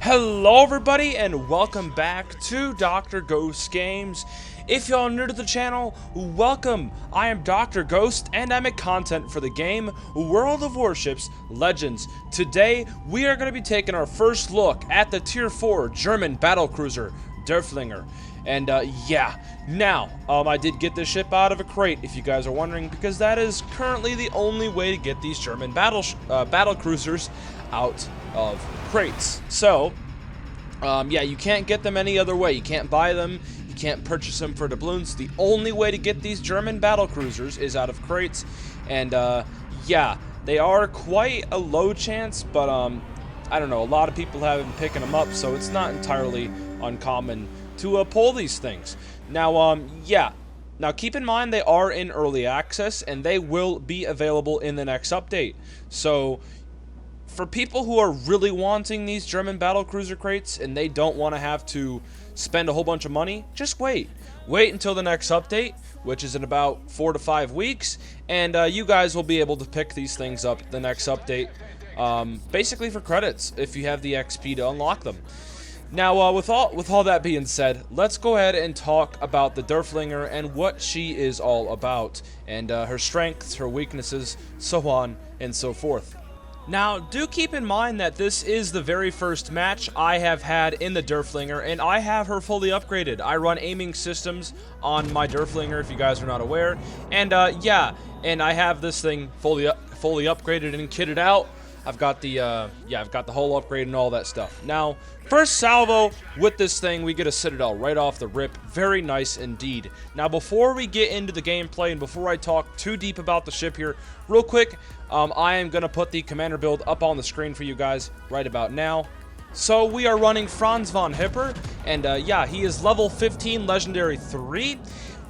Hello everybody and welcome back to Dr. Ghost Games. If y'all are new to the channel, welcome. I am Dr. Ghost and I make content for the game World of Warships Legends. Today we are going to be taking our first look at the Tier 4 German Battlecruiser Derflinger. And now I did get this ship out of a crate, if you guys are wondering, because that is currently the only way to get these German battlecruisers out of crates. So you can't get them any other way. You can't buy them, you can't purchase them for doubloons. The only way to get these German battlecruisers is out of crates. And they are quite a low chance, but I don't know, a lot of people have been picking them up, so it's not entirely uncommon to pull these things. Now now keep in mind they are in early access and they will be available in the next update. So for people who are really wanting these German battlecruiser crates and they don't want to have to spend a whole bunch of money, just wait until the next update, which is in about 4 to 5 weeks, and you guys will be able to pick these things up the next update, basically for credits if you have the XP to unlock them. Now, with all that being said, let's go ahead and talk about the Derflinger and what she is all about, and her strengths, her weaknesses, so on and so forth. Now, do keep in mind that this is the very first match I have had in the Derflinger, and I have her fully upgraded. I run aiming systems on my Derflinger, if you guys are not aware, and and I have this thing fully upgraded and kitted out. I've got the I've got the whole upgrade and all that stuff. Now, first salvo with this thing, we get a Citadel right off the rip. Very nice indeed. Now, before we get into the gameplay and before I talk too deep about the ship here, real quick, I am going to put the commander build up on the screen for you guys right about now. So we are running Franz von Hipper, and he is level 15, legendary 3.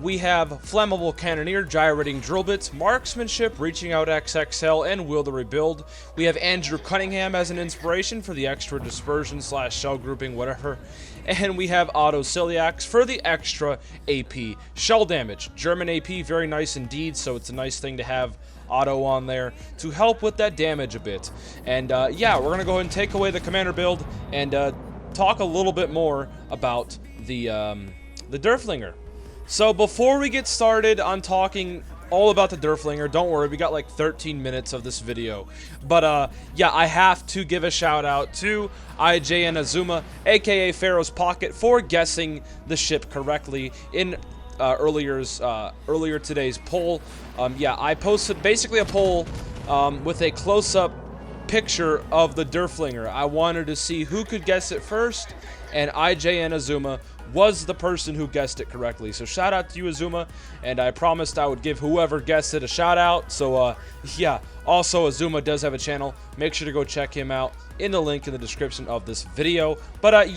We have Flammable Cannoneer, Gyrating Drill Bits, Marksmanship, Reaching Out XXL, and Will to Rebuild. We have Andrew Cunningham as an inspiration for the extra dispersion / shell grouping, whatever. And we have Otto Ciliax for the extra AP shell damage. German AP, very nice indeed, so it's a nice thing to have Otto on there to help with that damage a bit. And we're going to go ahead and take away the commander build and talk a little bit more about the Derflinger. So before we get started on talking all about the Derflinger, don't worry, we got like 13 minutes of this video. But I have to give a shout out to IJ and Azuma, aka Pharaoh's Pocket, for guessing the ship correctly in earlier today's poll. I posted basically a poll with a close-up picture of the Derflinger. I wanted to see who could guess it first, and IJ and Azuma was the person who guessed it correctly. So shout out to you, Azuma, and I promised I would give whoever guessed it a shout out. So also Azuma does have a channel. Make sure to go check him out in the link in the description of this video. But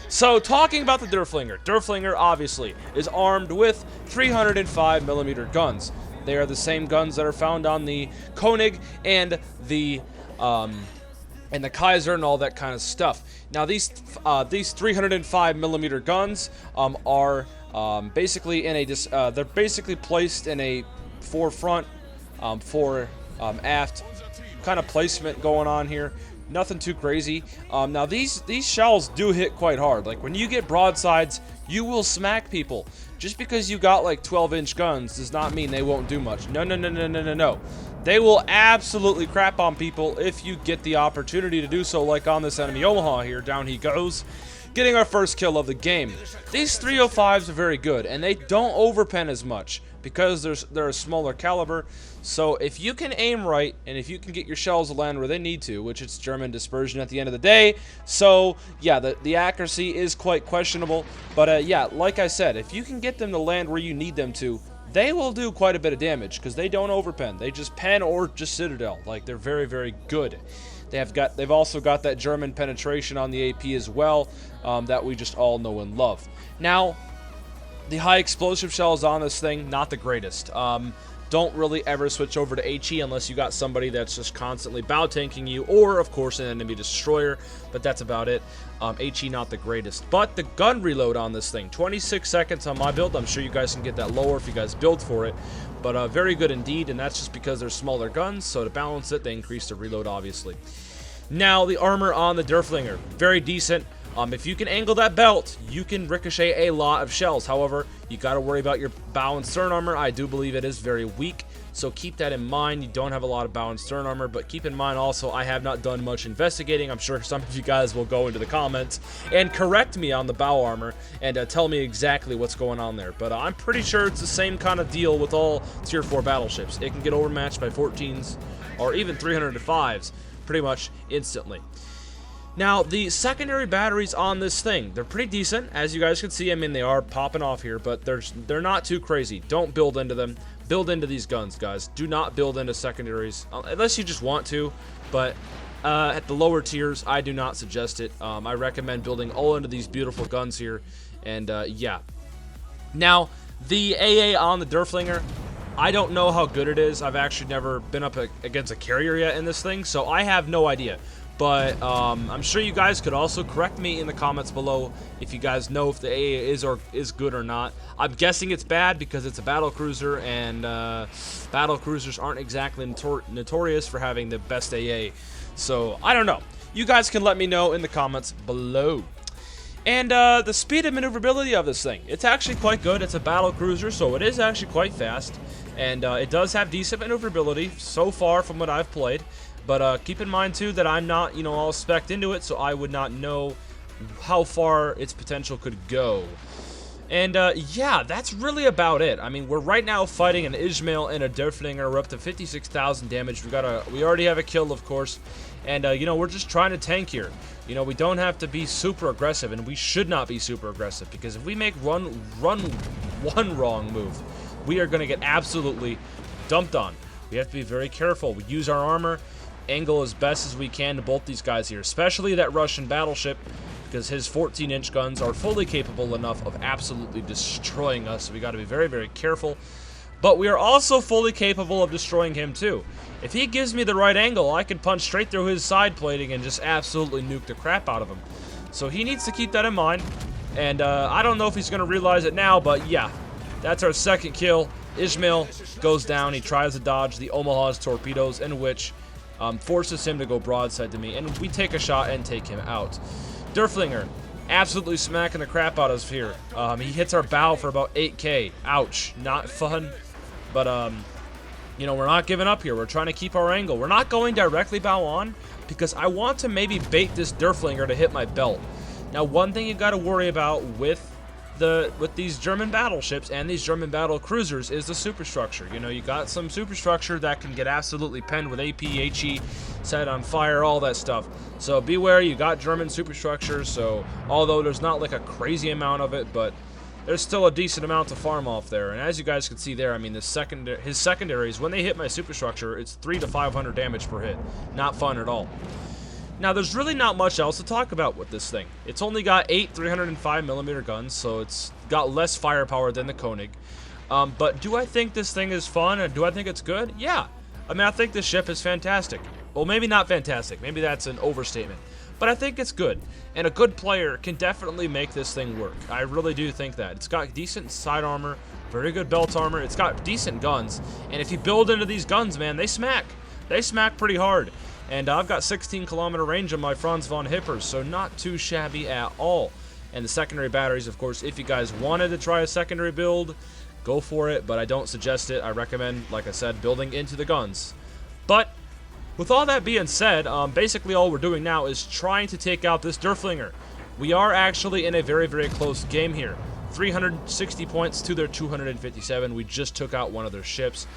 so talking about the Derflinger. Derflinger obviously is armed with 305mm guns. They are the same guns that are found on the Koenig and the Kaiser and all that kind of stuff. Now these 305mm guns are basically in a they're basically placed in a forefront, aft kind of placement going on here. Nothing too crazy. Now these shells do hit quite hard. Like when you get broadsides, you will smack people. Just because you got like 12-inch guns does not mean they won't do much. No. They will absolutely crap on people if you get the opportunity to do so, like on this enemy Omaha here. Down he goes, getting our first kill of the game. These 305s are very good, and they don't overpen as much because they're a smaller caliber. So if you can aim right, and if you can get your shells to land where they need to, which it's German dispersion at the end of the day, so the accuracy is quite questionable. But like I said, if you can get them to land where you need them to, they will do quite a bit of damage because they don't overpen. They just pen or just Citadel. Like, they're very, very good. They've also got that German penetration on the AP as well, that we just all know and love. Now, the high explosive shells on this thing, not the greatest. Don't really ever switch over to HE unless you got somebody that's just constantly bow tanking you, or of course an enemy destroyer, but that's about it. HE not the greatest, but the gun reload on this thing, 26 seconds on my build. I'm sure you guys can get that lower if you guys build for it, but very good indeed, and that's just because they're smaller guns, so to balance it, they increase the reload obviously. Now, the armor on the Derflinger, very decent. If you can angle that belt, you can ricochet a lot of shells. However, you got to worry about your bow and stern armor. I do believe it is very weak, so keep that in mind. You don't have a lot of bow and stern armor, but keep in mind also, I have not done much investigating. I'm sure some of you guys will go into the comments and correct me on the bow armor and tell me exactly what's going on there. But I'm pretty sure it's the same kind of deal with all tier 4 battleships. It can get overmatched by 14s or even 305s pretty much instantly. Now, the secondary batteries on this thing, they're pretty decent. As you guys can see, I mean, they are popping off here, but they're not too crazy. Don't build into them. Build into these guns, guys. Do not build into secondaries, unless you just want to, but at the lower tiers, I do not suggest it. I recommend building all into these beautiful guns here, and yeah. Now, the AA on the Derflinger, I don't know how good it is. I've actually never been up against a carrier yet in this thing, so I have no idea. But I'm sure you guys could also correct me in the comments below if you guys know if the AA is good or not. I'm guessing it's bad because it's a battlecruiser, and battlecruisers aren't exactly notorious for having the best AA. So I don't know. You guys can let me know in the comments below. And the speed and maneuverability of this thing, it's actually quite good. It's a battlecruiser, so it is actually quite fast, and it does have decent maneuverability so far from what I've played. But keep in mind, too, that I'm not, you know, all spec'd into it, so I would not know how far its potential could go. And, yeah, that's really about it. I mean, we're right now fighting an Ismail and a Derflinger. We're up to 56,000 damage. We already have a kill, of course. And, you know, we're just trying to tank here. You know, we don't have to be super aggressive, and we should not be super aggressive, because if we make one wrong move, we are going to get absolutely dumped on. We have to be very careful. We use our armor, angle as best as we can to bolt these guys here, especially that Russian battleship, because his 14-inch guns are fully capable enough of absolutely destroying us, so we got to be very, very careful. But we are also fully capable of destroying him too. If he gives me the right angle, I can punch straight through his side plating and just absolutely nuke the crap out of him. So he needs to keep that in mind, and I don't know if he's going to realize it now, but yeah, that's our second kill. Ismail goes down. He tries to dodge the Omaha's torpedoes, in which forces him to go broadside to me, and we take a shot and take him out. Derflinger, absolutely smacking the crap out of us here. He hits our bow for about 8k. Ouch, not fun. But, you know, we're not giving up here. We're trying to keep our angle. We're not going directly bow on, because I want to maybe bait this Derflinger to hit my belt. Now, one thing you got to worry about with these German battleships and these German battle cruisers is the superstructure. You know, you got some superstructure that can get absolutely penned with AP, HE, set on fire, all that stuff. So beware, you got German superstructure, so although there's not like a crazy amount of it, but there's still a decent amount to farm off there. And as you guys can see there, I mean, his secondaries, when they hit my superstructure, it's 300 to 500 damage per hit. Not fun at all. Now, there's really not much else to talk about with this thing. It's only got 8 305mm guns, so it's got less firepower than the Koenig. But do I think this thing is fun, and do I think it's good? Yeah. I mean, I think this ship is fantastic. Well, maybe not fantastic. Maybe that's an overstatement. But I think it's good. And a good player can definitely make this thing work. I really do think that. It's got decent side armor, very good belt armor. It's got decent guns. And if you build into these guns, man, they smack. They smack pretty hard. And I've got 16-kilometer range on my Franz von Hippers, so not too shabby at all. And the secondary batteries, of course, if you guys wanted to try a secondary build, go for it, but I don't suggest it. I recommend, like I said, building into the guns. But with all that being said, basically all we're doing now is trying to take out this Derflinger. We are actually in a very, very close game here. 360 points to their 257. We just took out one of their ships.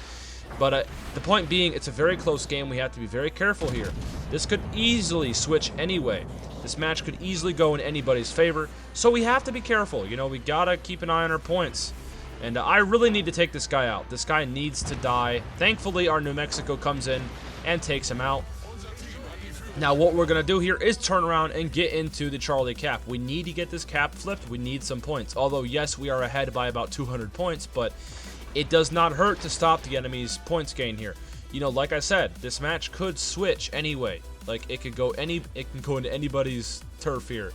But the point being, it's a very close game. We have to be very careful here. This could easily switch anyway. This match could easily go in anybody's favor. So we have to be careful. You know, we gotta keep an eye on our points. And I really need to take this guy out. This guy needs to die. Thankfully, our New Mexico comes in and takes him out. Now, what we're going to do here is turn around and get into the Charlie cap. We need to get this cap flipped. We need some points. Although, yes, we are ahead by about 200 points, but it does not hurt to stop the enemy's points gain here. You know, like I said, this match could switch anyway. Like, it can go into anybody's turf here.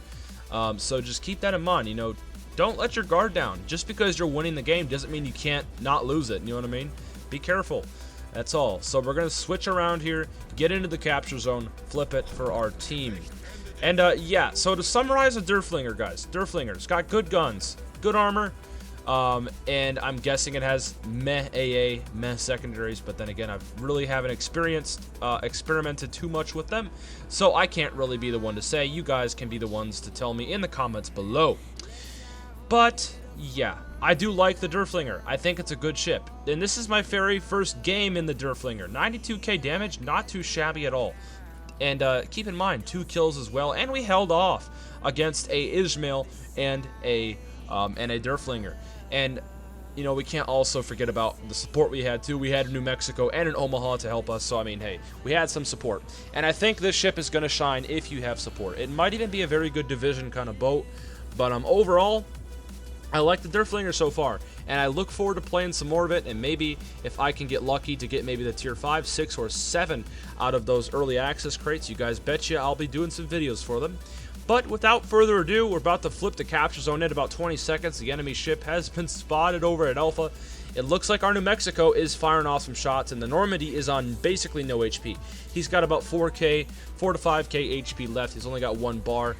So just keep that in mind. You know, don't let your guard down. Just because you're winning the game doesn't mean you can't not lose it. You know what I mean? Be careful. That's all. So we're going to switch around here, get into the capture zone, flip it for our team. And yeah, so to summarize the Derflinger, guys, Derflinger's got good guns, good armor, and I'm guessing it has meh AA, meh secondaries, but then again, I really haven't experimented too much with them, so I can't really be the one to say. You guys can be the ones to tell me in the comments below. But yeah, I do like the Derflinger. I think it's a good ship, and this is my very first game in the Derflinger. 92k damage, not too shabby at all. And keep in mind, 2 kills as well, and we held off against a Ishmael and a Derflinger. And you know, we can't also forget about the support we had too. We had New Mexico and an Omaha to help us, so I mean, hey, we had some support. And I think this ship is going to shine if you have support. It might even be a very good division kind of boat, but overall, I like the Derflinger so far, and I look forward to playing some more of it, and maybe if I can get lucky to get maybe the tier 5, 6, or 7 out of those early access crates, you guys betcha I'll be doing some videos for them. But without further ado, we're about to flip the capture zone in about 20 seconds. The enemy ship has been spotted over at Alpha. It looks like our New Mexico is firing off some shots, and the Normandy is on basically no HP. He's got about 4 to 5k HP left. He's only got 1 bar.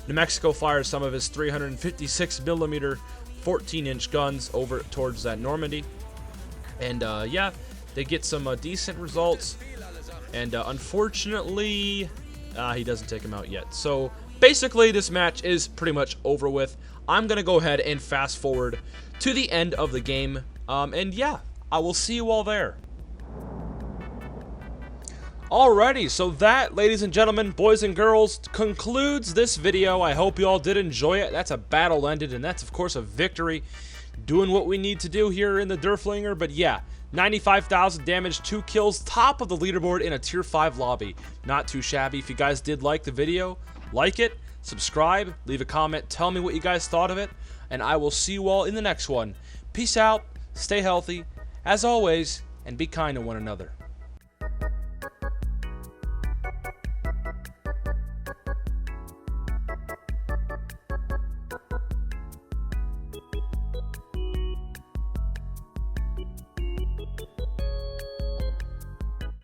New Mexico fires some of his 356mm 14-inch guns over towards that Normandy. And yeah, they get some decent results. And unfortunately, he doesn't take him out yet. So basically, this match is pretty much over with. I'm going to go ahead and fast forward to the end of the game. And yeah, I will see you all there. Alrighty, so that, ladies and gentlemen, boys and girls, concludes this video. I hope you all did enjoy it. That's a battle ended, and that's, of course, a victory. Doing what we need to do here in the Derflinger, but yeah, 95,000 damage, 2 kills, top of the leaderboard in a tier 5 lobby. Not too shabby. If you guys did like the video, like it, subscribe, leave a comment, tell me what you guys thought of it, and I will see you all in the next one. Peace out, stay healthy, as always, and be kind to one another.